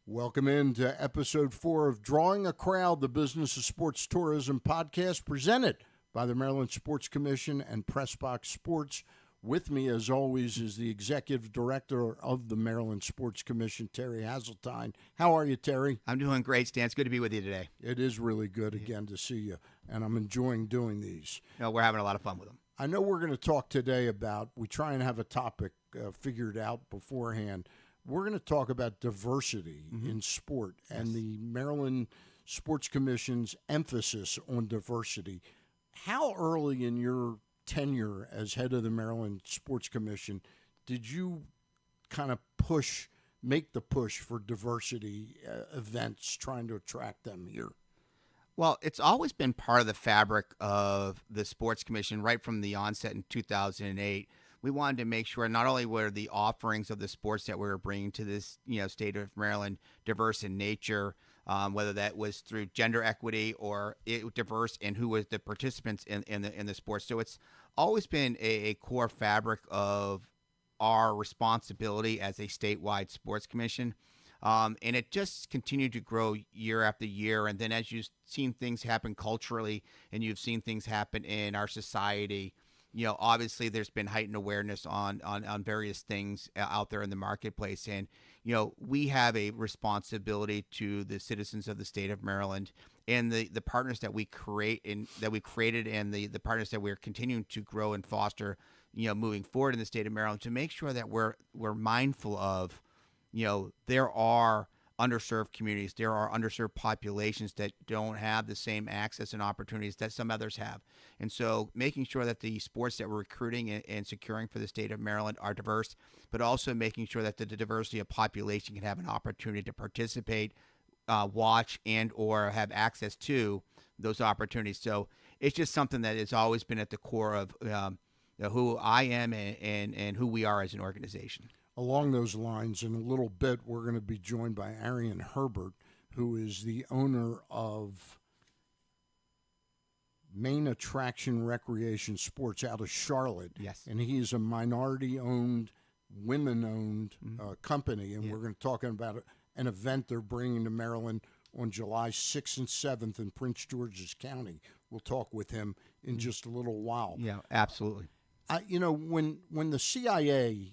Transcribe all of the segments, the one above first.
Welcome into episode 4 of Drawing a Crowd, the Business of Sports Tourism podcast presented by the Maryland Sports Commission and Pressbox Sports. With me, as always, is the Executive Director of the Maryland Sports Commission, Terry Hasseltine. How are you, Terry? I'm doing great, Stan. It's good to be with you today. It is really good, again, to see you, and I'm enjoying doing these. No, we're having a lot of fun with them. I know we're going to talk today about, we try and have a topic figured out beforehand. We're going to talk about diversity in sport and the Maryland Sports Commission's emphasis on diversity. How early in your tenure as head of the Maryland Sports Commission did you kind of make the push for diversity events, trying to attract them here? Well, it's always been part of the fabric of the Sports Commission right from the onset in 2008. We wanted to make sure not only were the offerings of the sports that we were bringing to this, state of Maryland diverse in nature, whether that was through gender equity or diverse in who was the participants in the sports. So it's always been a core fabric of our responsibility as a statewide sports commission. And it just continued to grow year after year. And then as you've seen things happen culturally and you've seen things happen in our society, obviously there's been heightened awareness on various things out there in the marketplace. And, we have a responsibility to the citizens of the state of Maryland and the partners that we created and the partners that we're continuing to grow and foster, moving forward in the state of Maryland to make sure that we're mindful of, there are underserved communities, there are underserved populations that don't have the same access and opportunities that some others have. And so making sure that the sports that we're recruiting and securing for the state of Maryland are diverse, but also making sure that the diversity of population can have an opportunity to participate, watch, and or have access to those opportunities. So it's just something that has always been at the core of who I am and who we are as an organization. Along those lines, in a little bit, we're going to be joined by Arion Herbert, who is the owner of Main Attraction Recreation Sports out of Charlotte. Yes. And he is a minority-owned, women-owned company. And we're going to talk about an event they're bringing to Maryland on July 6th and 7th in Prince George's County. We'll talk with him in just a little while. Yeah, absolutely. When the CIA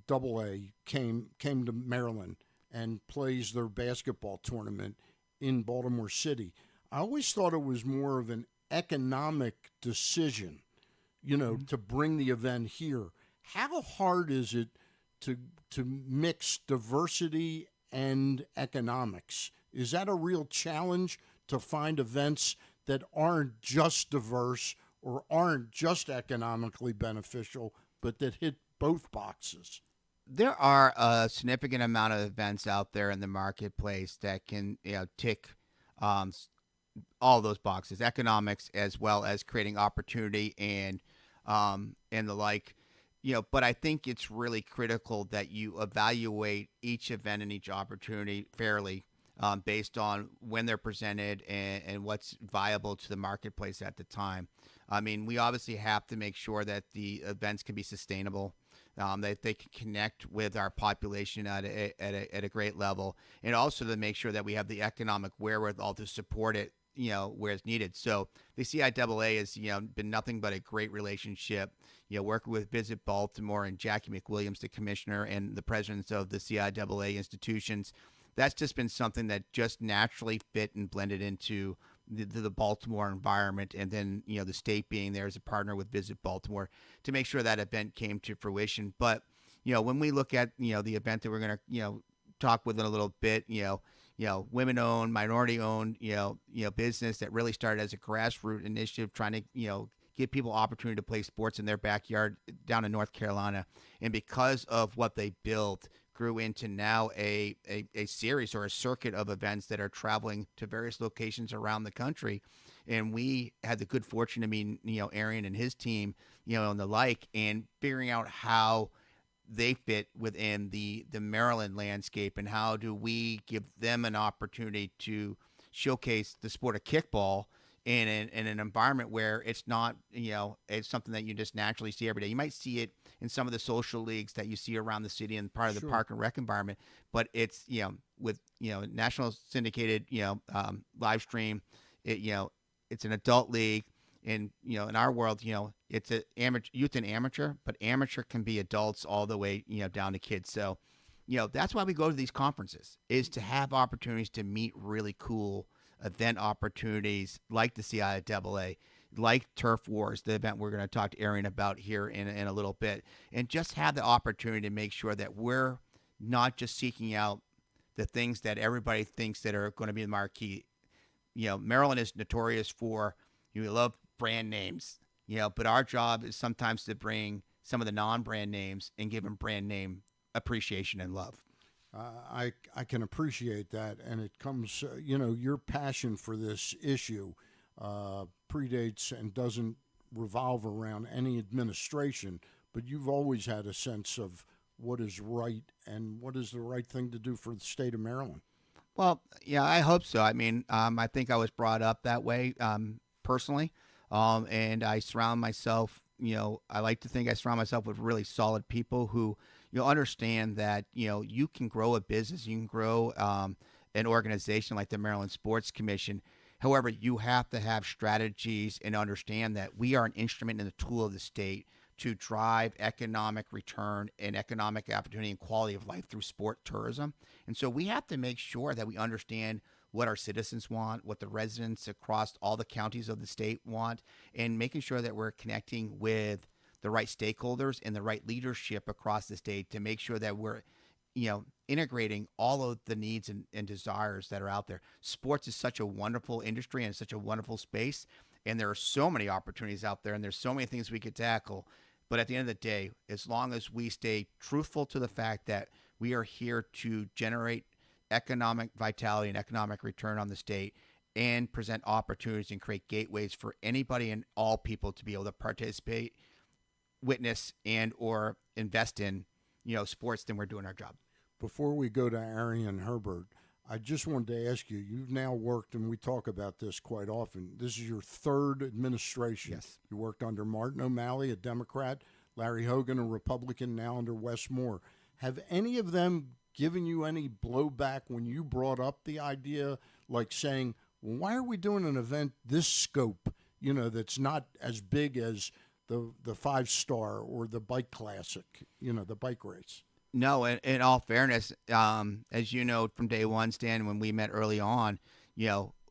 AA came to Maryland and plays their basketball tournament in Baltimore City, I always thought it was more of an economic decision, to bring the event here. How hard is it to mix diversity and economics? Is that a real challenge to find events that aren't just diverse or aren't just economically beneficial, but that hit both boxes? There are a significant amount of events out there in the marketplace that can, tick all those boxes, economics as well as creating opportunity and the like. But I think it's really critical that you evaluate each event and each opportunity fairly based on when they're presented and what's viable to the marketplace at the time. I mean, we obviously have to make sure that the events can be sustainable, that they can connect with our population at a great level, and also to make sure that we have the economic wherewithal to support it, where it's needed. So the CIAA has, been nothing but a great relationship, working with Visit Baltimore and Jackie McWilliams, the commissioner, and the presidents of the CIAA institutions. That's just been something that just naturally fit and blended into the Baltimore environment, and then the state being there as a partner with Visit Baltimore to make sure that event came to fruition. But when we look at the event that we're going to talk with in a little bit, women-owned, minority-owned, business that really started as a grassroots initiative, trying to give people opportunity to play sports in their backyard down in North Carolina, and because of what they built, grew into now a series or a circuit of events that are traveling to various locations around the country. And we had the good fortune to meet, Arion and his team, and the like, and figuring out how they fit within the Maryland landscape and how do we give them an opportunity to showcase the sport of kickball in an environment where it's not, it's something that you just naturally see every day. You might see it in some of the social leagues that you see around the city and part of the Sure. park and rec environment. But it's, with, national syndicated, live stream, it's an adult league. And, in our world, it's a amateur, youth and amateur, but amateur can be adults all the way, down to kids. So, that's why we go to these conferences, is to have opportunities to meet really cool event opportunities like the CIAA, like Turf Wars, the event we're going to talk to Arion about here in a little bit, and just have the opportunity to make sure that we're not just seeking out the things that everybody thinks that are going to be the marquee. Maryland is notorious for, we love brand names, but our job is sometimes to bring some of the non-brand names and give them brand name appreciation and love. I can appreciate that, and it comes, your passion for this issue predates and doesn't revolve around any administration, but you've always had a sense of what is right and what is the right thing to do for the state of Maryland. Well, yeah, I hope so. I mean, I think I was brought up that way personally, and I surround myself, I like to think I surround myself with really solid people who, understand that, you can grow a business, you can grow an organization like the Maryland Sports Commission. However, you have to have strategies and understand that we are an instrument and a tool of the state to drive economic return and economic opportunity and quality of life through sport tourism. And so we have to make sure that we understand what our citizens want, what the residents across all the counties of the state want, and making sure that we're connecting with the right stakeholders and the right leadership across the state to make sure that we're, integrating all of the needs and desires that are out there. Sports is such a wonderful industry and such a wonderful space, and there are so many opportunities out there, and there's so many things we could tackle. But at the end of the day, as long as we stay truthful to the fact that we are here to generate economic vitality and economic return on the state and present opportunities and create gateways for anybody and all people to be able to participate, witness, and or invest in, sports, then we're doing our job. Before we go to Arion Herbert, I just wanted to ask you, you've now worked, and we talk about this quite often, this is your third administration. Yes. You worked under Martin O'Malley, a Democrat, Larry Hogan, a Republican, now under Wes Moore. Have any of them given you any blowback when you brought up the idea, like saying, well, why are we doing an event this scope, that's not as big as the 5-star or the bike classic, the bike race? No, in all fairness, as you know from day one, Stan, when we met early on,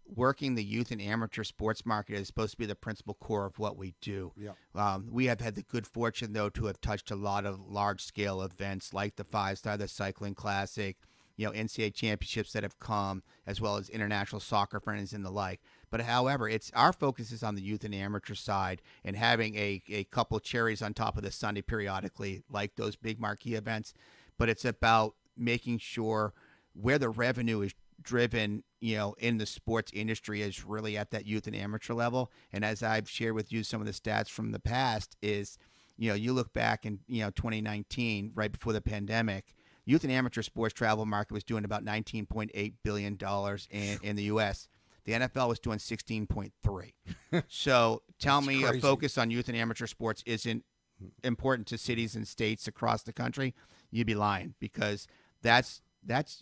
working the youth and amateur sports market is supposed to be the principal core of what we do. Yeah. We have had the good fortune, though, to have touched a lot of large-scale events like the 5-star, the cycling classic, NCAA championships that have come, as well as international soccer friends and the like. But however, our focus is on the youth and amateur side and having a couple cherries on top of the sundae periodically, like those big marquee events. But it's about making sure where the revenue is driven, in the sports industry is really at that youth and amateur level. And as I've shared with you some of the stats from the past is, you look back in, 2019, right before the pandemic, youth and amateur sports travel market was doing about $19.8 billion in the U.S. The NFL was doing 16.3. So tell me crazy. A focus on youth and amateur sports isn't important to cities and states across the country, you'd be lying, because that's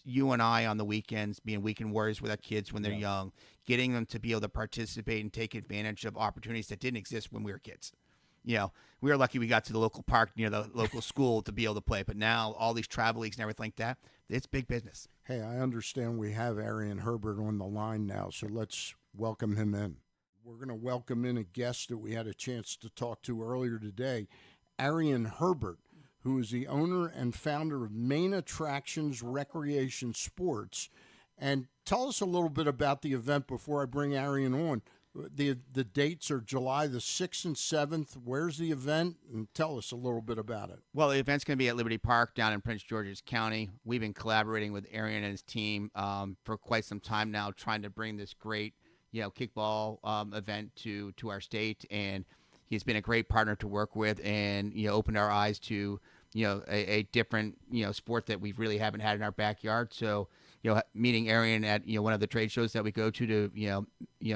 you and I on the weekends being weekend warriors with our kids when they're young, getting them to be able to participate and take advantage of opportunities that didn't exist when we were kids. We were lucky we got to the local park near the local school to be able to play. But now all these travel leagues and everything like that, it's big business. Hey, I understand we have Arion Herbert on the line now, so let's welcome him in. We're going to welcome in a guest that we had a chance to talk to earlier today, Arion Herbert, who is the owner and founder of Main Attractions Recreation Sports. And tell us a little bit about the event before I bring Arion on. The dates are July the 6th and 7th. Where's the event? And tell us a little bit about it. Well, the event's going to be at Liberty Park down in Prince George's County. We've been collaborating with Arion and his team for quite some time now, trying to bring this great, kickball event to our state. And he's been a great partner to work with, and opened our eyes to a different sport that we really haven't had in our backyard. So meeting Arion at one of the trade shows that we go to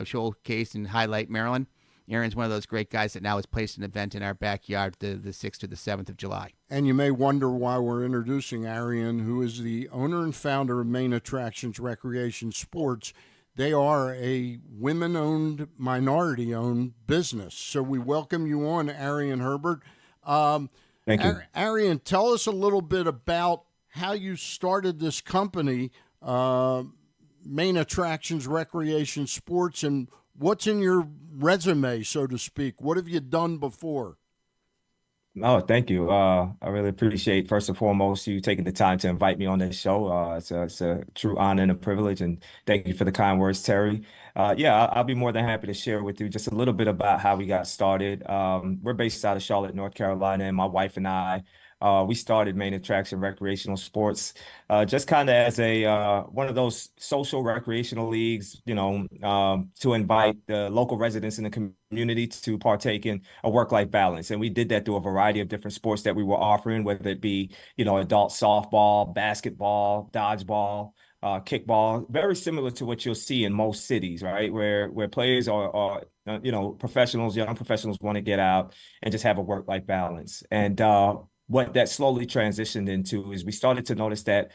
showcase and highlight Maryland Aaron's one of those great guys that now has placed an event in our backyard the 6th to the 7th of July. And you may wonder why we're introducing Arion, who is the owner and founder of Main Attractions Recreation Sports. They are a women-owned, minority-owned business. So we welcome you on, Arion Herbert. Thank you. Arion, tell us a little bit about how you started this company, Main Attractions Recreation Sports, and what's in your resume, so to speak. What have you done before? Oh, thank you. I really appreciate, first and foremost, you taking the time to invite me on this show. It's a true honor and a privilege, and thank you for the kind words, Terry. I'll be more than happy to share with you just a little bit about how we got started. We're based out of Charlotte, North Carolina, and my wife and I, we started Main Attraction Recreational Sports just kind of as a one of those social recreational leagues, to invite the local residents in the community to partake in a work-life balance. And we did that through a variety of different sports that we were offering, whether it be, adult softball, basketball, dodgeball, kickball, very similar to what you'll see in most cities, right? Where players are professionals, young professionals want to get out and just have a work-life balance. And what that slowly transitioned into is we started to notice that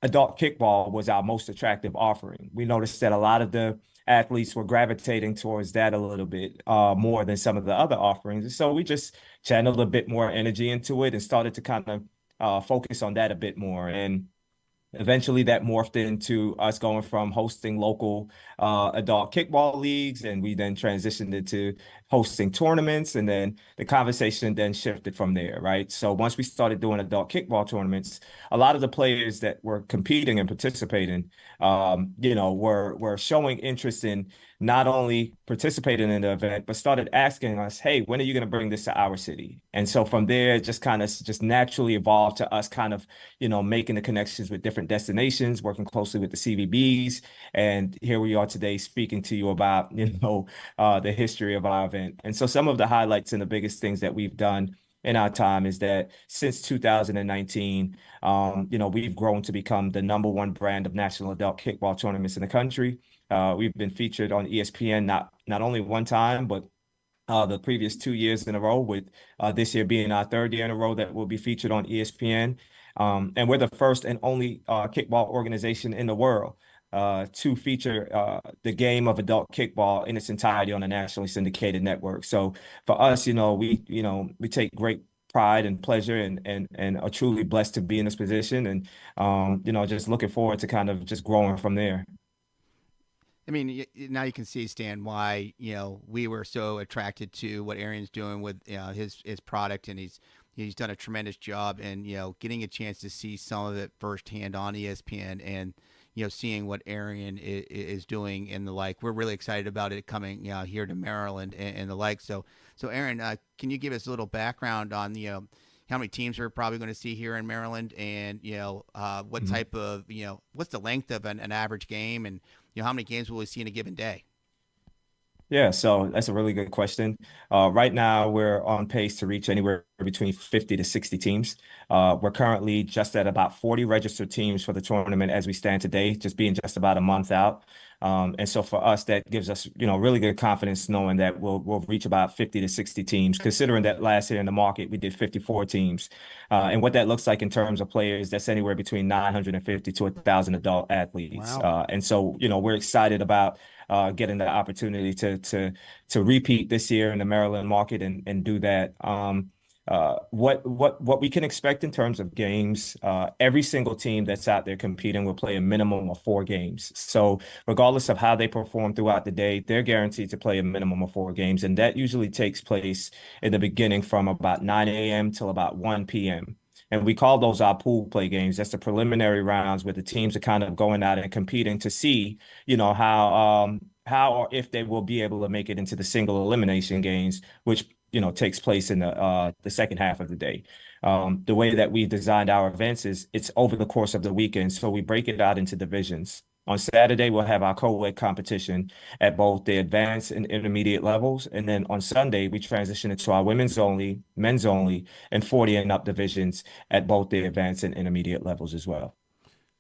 adult kickball was our most attractive offering. We noticed that a lot of the athletes were gravitating towards that a little bit more than some of the other offerings. And so we just channeled a bit more energy into it and started to kind of focus on that a bit more. And eventually that morphed into us going from hosting local adult kickball leagues, and we then transitioned into hosting tournaments, and then the conversation then shifted from there, right? So once we started doing adult kickball tournaments, a lot of the players that were competing and participating, were showing interest in not only participating in the event, but started asking us, hey, when are you going to bring this to our city? And so from there, it just kind of just naturally evolved to us kind of, making the connections with different destinations, working closely with the CVBs. And here we are today speaking to you about, the history of our event. And so some of the highlights and the biggest things that we've done in our time is that since 2019, we've grown to become the #1 brand of national adult kickball tournaments in the country. We've been featured on ESPN not only one time, but the previous 2 years in a row, with this year being our third year in a row that will be featured on ESPN. And we're the first and only kickball organization in the world to feature the game of adult kickball in its entirety on a nationally syndicated network. So for us, we take great pride and pleasure and are truly blessed to be in this position, and just looking forward to kind of just growing from there. I mean, now you can see, Stan, why we were so attracted to what Arion's doing with his product, and he's done a tremendous job, and getting a chance to see some of it firsthand on ESPN, and seeing what Arion is doing and the like. We're really excited about it coming here to Maryland and the like. So Arion, can you give us a little background on how many teams we're probably going to see here in Maryland, and what type of what's the length of an average game, and how many games will we see in a given day? Yeah, so that's a really good question. Right now, we're on pace to reach anywhere between 50 to 60 teams. We're currently just at about 40 registered teams for the tournament as we stand today, just being just about a month out. And so for us, that gives us, really good confidence knowing that we'll reach about 50 to 60 teams, considering that last year in the market, we did 54 teams. And what that looks like in terms of players, that's anywhere between 950 to 1,000 adult athletes. Wow. And so, we're excited about getting the opportunity to repeat this year in the Maryland market and do that. What we can expect in terms of games, every single team that's out there competing will play a minimum of 4 games. So regardless of how they perform throughout the day, they're guaranteed to play a minimum of 4 games. And that usually takes place in the beginning from about 9 a.m. till about 1 p.m. And we call those our pool play games. That's the preliminary rounds where the teams are kind of going out and competing to see, how or if they will be able to make it into the single elimination games, which takes place in the second half of the day. The way that we designed our events is it's over the course of the weekend, so we break it out into divisions. On Saturday, we'll have our co-ed competition at both the advanced and intermediate levels. And then on Sunday, we transition into our women's only, men's only, and 40 and up divisions at both the advanced and intermediate levels as well.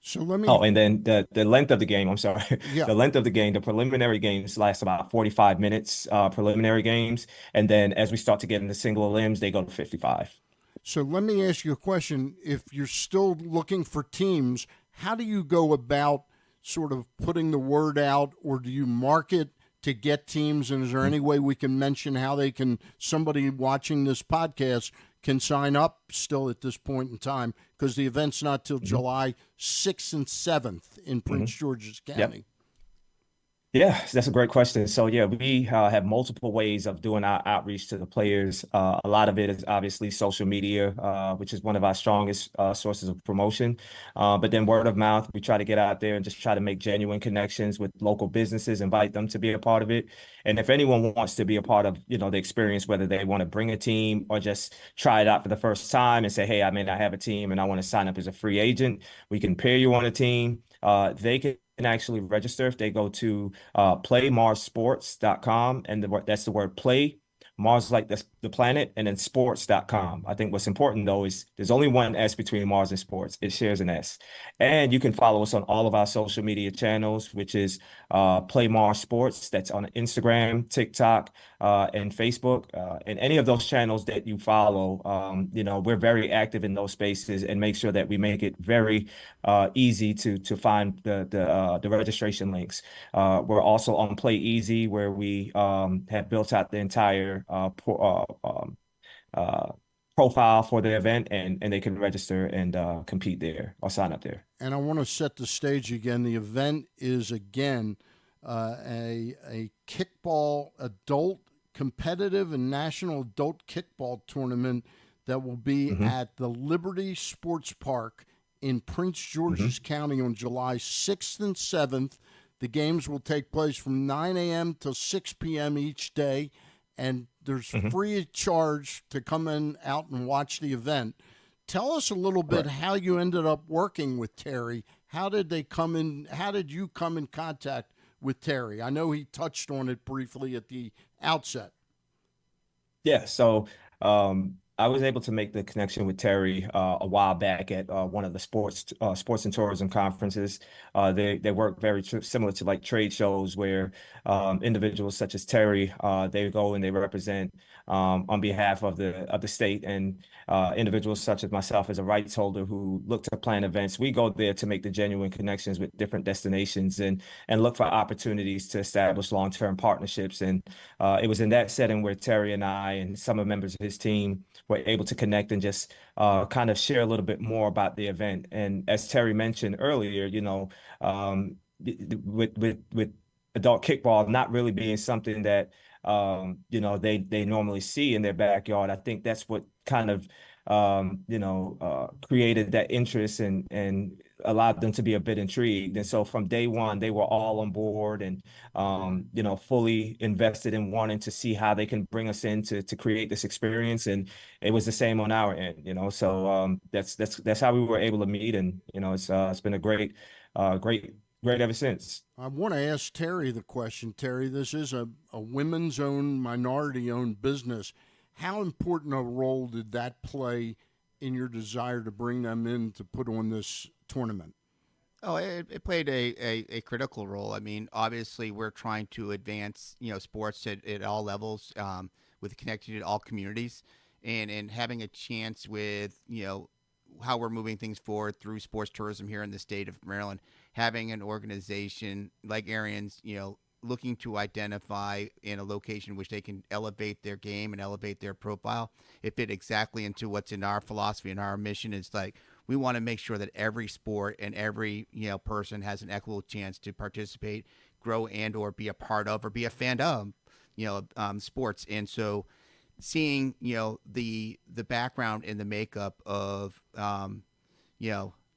So let me, Oh, and then the length of the game, I'm sorry. yeah. The length of the game, the preliminary games last about 45 minutes, preliminary games. And then as we start to get into single limbs, they go to 55. So let me ask you a question. If you're still looking for teams, how do you go about sort of putting the word out, or do you market to get teams? And is there any way we can mention how they can, somebody watching this podcast can sign up still at this point in time? Because the event's not till July 6th and 7th in Prince George's Yep. County. Yeah, that's a great question. So yeah, we have multiple ways of doing our outreach to the players. A lot of it is obviously social media, which is one of our strongest sources of promotion. But then word of mouth, we try to get out there and just try to make genuine connections with local businesses, invite them to be a part of it. And if anyone wants to be a part of, the experience, whether they want to bring a team or just try it out for the first time and say, hey, I have a team and I want to sign up as a free agent, we can pair you on a team. They can actually register if they go to playmarsports.com, and that's the word play. Mars like the planet, and then sports.com. I think what's important though is there's only one S between Mars and sports. It shares an S. And you can follow us on all of our social media channels, which is Play Mars Sports. That's on Instagram, TikTok, and Facebook. And any of those channels that you follow, we're very active in those spaces and make sure that we make it very easy to find the registration links. We're also on Play Easy, where we have built out the entire profile for the event, and they can register and compete there or sign up there. And I want to set the stage again. The event is again a kickball adult competitive and national adult kickball tournament that will be at the Liberty Sports Park in Prince George's County on July 6th and 7th. The games will take place from 9 a.m. to 6 p.m. each day, and there's free of charge to come out and watch the event. Tell us a little bit how you ended up working with Terry. How did you come in contact with Terry? I know he touched on it briefly at the outset. Yeah, so I was able to make the connection with Terry a while back at one of the sports and tourism conferences. They work very similar to like trade shows where individuals such as Terry they go and they represent on behalf of the state, and individuals such as myself as a rights holder who look to plan events. We go there to make the genuine connections with different destinations and look for opportunities to establish long-term partnerships. And it was in that setting where Terry and I and some of the members of his team were able to connect and just kind of share a little bit more about the event. And as Terry mentioned earlier, with adult kickball not really being something that they normally see in their backyard, I think that's what kind of created that interest and allowed them to be a bit intrigued. And so from day one, they were all on board and, fully invested in wanting to see how they can bring us in to create this experience. And it was the same on our end, so that's how we were able to meet. And, it's been a great ever since. I want to ask Terry the question. Terry, this is a women's owned, minority owned business. How important a role did that play in your desire to bring them in to put on this tournament? Oh, it played a critical role. I mean, obviously, we're trying to advance, sports at all levels, with connecting to all communities, and having a chance with, how we're moving things forward through sports tourism here in the state of Maryland, having an organization like Arion's, looking to identify in a location which they can elevate their game and elevate their profile. It fit exactly into what's in our philosophy and our mission. Is like, we want to make sure that every sport and every person has an equal chance to participate, grow, and or be a part of or be a fan of sports. And so seeing the background and the makeup of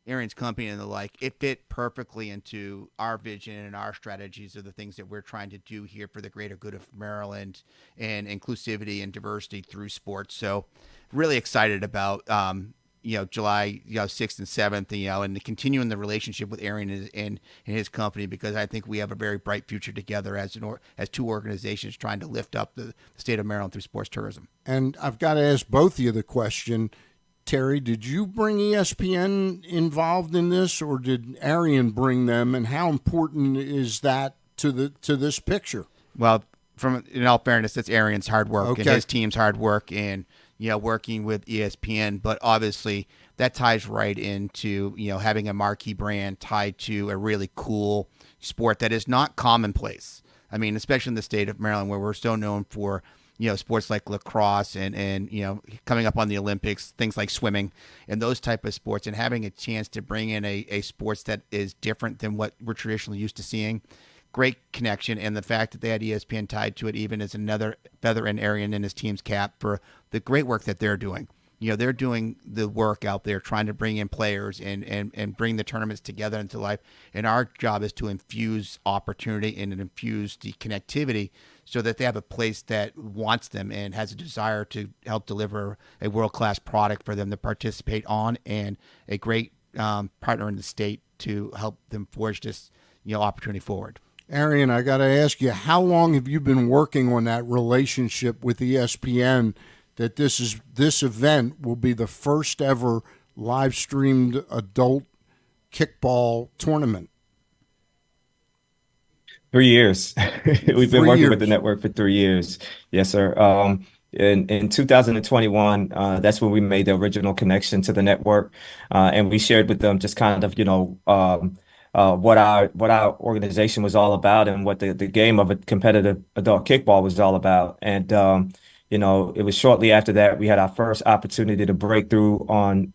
Arion's company and the like, it fit perfectly into our vision and our strategies of the things that we're trying to do here for the greater good of Maryland and inclusivity and diversity through sports. So really excited about July 6th and 7th, and continuing the relationship with Arion and his company, because I think we have a very bright future together as two organizations trying to lift up the state of Maryland through sports tourism. And I've got to ask both of you the question. Terry, did you bring ESPN involved in this, or did Arion bring them? And how important is that to this picture? Well, from in all fairness, it's Arion's hard work and Okay. his team's hard work and working with ESPN. But obviously, that ties right into having a marquee brand tied to a really cool sport that is not commonplace. I mean, especially in the state of Maryland, where we're so known for sports like lacrosse and coming up on the Olympics, things like swimming and those type of sports, and having a chance to bring in a sports that is different than what we're traditionally used to seeing. Great connection, and the fact that they had ESPN tied to it even is another feather in Arion and his team's cap for the great work that they're doing. They're doing the work out there trying to bring in players and bring the tournaments together into life. And our job is to infuse opportunity and infuse the connectivity so that they have a place that wants them and has a desire to help deliver a world-class product for them to participate on, and a great partner in the state to help them forge this opportunity forward. Arion, I got to ask you, how long have you been working on that relationship with ESPN that this event will be the first ever live streamed adult kickball tournament? 3 years. We've been 3 working years. with the network for 3 years. Yes, sir. In 2021, that's when we made the original connection to the network, and we shared with them just kind of, what our organization was all about and what the game of a competitive adult kickball was all about. And it was shortly after that we had our first opportunity to break through on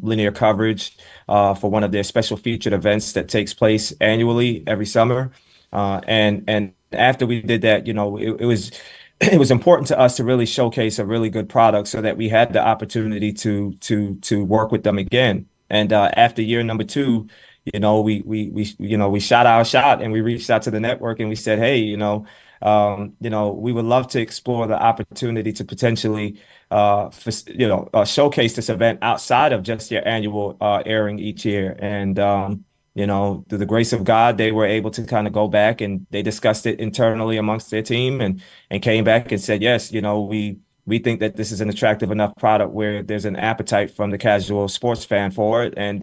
linear coverage for one of their special featured events that takes place annually every summer. And after we did that, it was important to us to really showcase a really good product so that we had the opportunity to work with them again. And after year number 2, we shot our shot and we reached out to the network and we said, hey, we would love to explore the opportunity to potentially, showcase this event outside of just your annual airing each year. And through the grace of God, they were able to kind of go back and they discussed it internally amongst their team and came back and said, yes, we think that this is an attractive enough product where there's an appetite from the casual sports fan for it. And,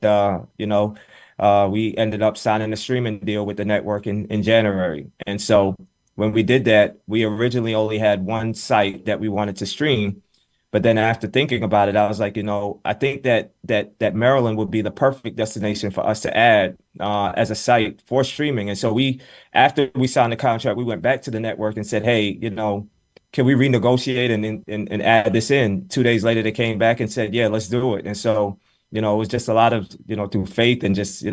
we ended up signing a streaming deal with the network in January. And so when we did that, we originally only had one site that we wanted to stream. But then after thinking about it, I was like, I think that Maryland would be the perfect destination for us to add as a site for streaming. And so after we signed the contract, we went back to the network and said, hey, can we renegotiate and add this in? 2 days later, they came back and said, yeah, let's do it. And so, it was just a lot of, through faith and just,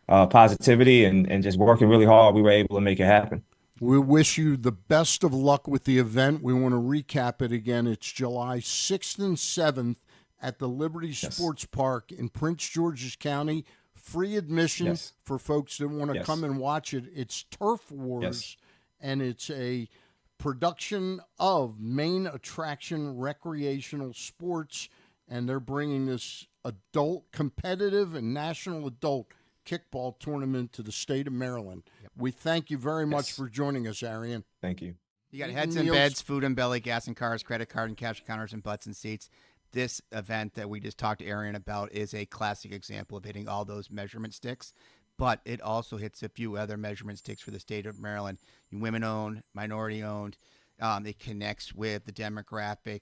positivity and just working really hard, we were able to make it happen. We wish you the best of luck with the event. We want to recap it again. It's July 6th and 7th at the Liberty Sports Park in Prince George's County. Free admission for folks that want to come and watch it. It's Turf Wars, and it's a production of Main Attraction Recreational Sports, and they're bringing this adult competitive and national adult kickball tournament to the state of Maryland. We thank you very much for joining us, Arion. Thank you. You got heads and beds, food and belly, gas and cars, credit card and cash counters, and butts and seats. This event that we just talked to Arion about is a classic example of hitting all those measurement sticks, but it also hits a few other measurement sticks for the state of Maryland. Women-owned, minority-owned. It connects with the demographic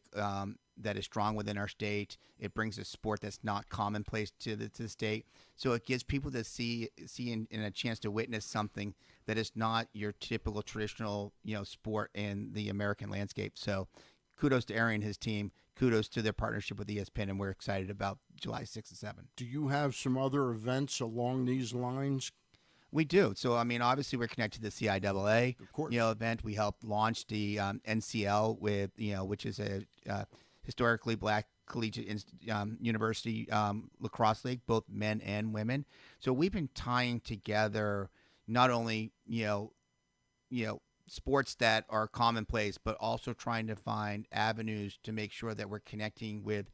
that is strong within our state. It brings a sport that's not commonplace to the state. So it gives people to see and a chance to witness something that is not your typical traditional, sport in the American landscape. So kudos to Arion and his team. Kudos to their partnership with ESPN, and we're excited about July 6th and 7th. Do you have some other events along these lines? We do. So, obviously we're connected to the CIAA, event. We helped launch the NCL with, which is a historically black collegiate university lacrosse league, both men and women. So we've been tying together not only, sports that are commonplace, but also trying to find avenues to make sure that we're connecting with,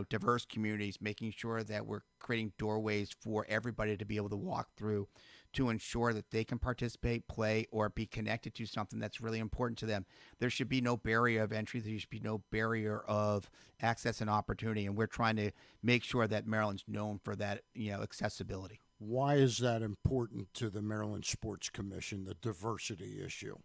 diverse communities, making sure that we're creating doorways for everybody to be able to walk through to ensure that they can participate, play, or be connected to something that's really important to them. There should be no barrier of entry. There should be no barrier of access and opportunity. And we're trying to make sure that Maryland's known for that, accessibility. Why is that important to the Maryland Sports Commission, the diversity issue?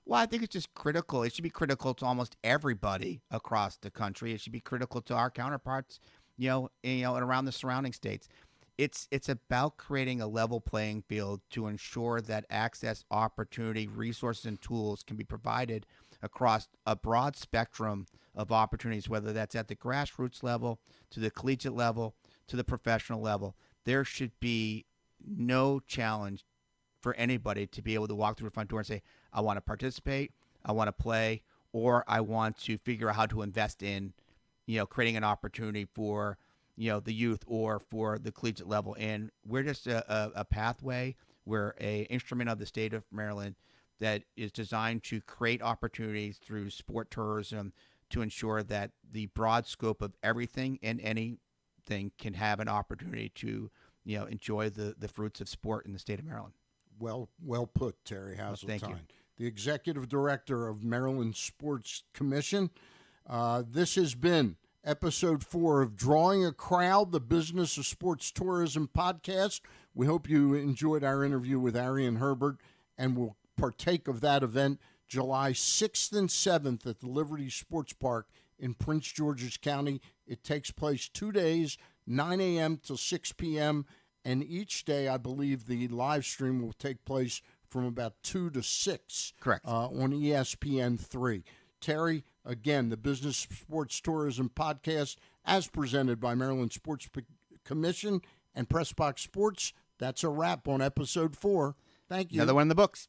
Well, I think it's just critical. It should be critical to almost everybody across the country. It should be critical to our counterparts, and around the surrounding states. It's about creating a level playing field to ensure that access, opportunity, resources, and tools can be provided across a broad spectrum of opportunities, whether that's at the grassroots level, to the collegiate level, to the professional level. There should be no challenge for anybody to be able to walk through the front door and say, I want to participate, I want to play, or I want to figure out how to invest in, creating an opportunity for the youth or for the collegiate level. And we're just a pathway. We're an instrument of the state of Maryland that is designed to create opportunities through sport tourism to ensure that the broad scope of everything and anything can have an opportunity to, enjoy the fruits of sport in the state of Maryland. Well put, Terry Hasseltine. Thank you. The Executive Director of Maryland Sports Commission. This has been Episode 4 of Drawing a Crowd, the Business of Sports Tourism podcast. We hope you enjoyed our interview with Arion Herbert, and we'll partake of that event July 6th and 7th at the Liberty Sports Park in Prince George's County. It takes place 2 days, 9 a.m. till 6 p.m., and each day I believe the live stream will take place from about 2 to 6. Correct. On ESPN3. Terry, again, the Business Sports Tourism Podcast, as presented by Maryland Sports Commission and Pressbox Sports. That's a wrap on Episode 4. Thank you. Another one in the books.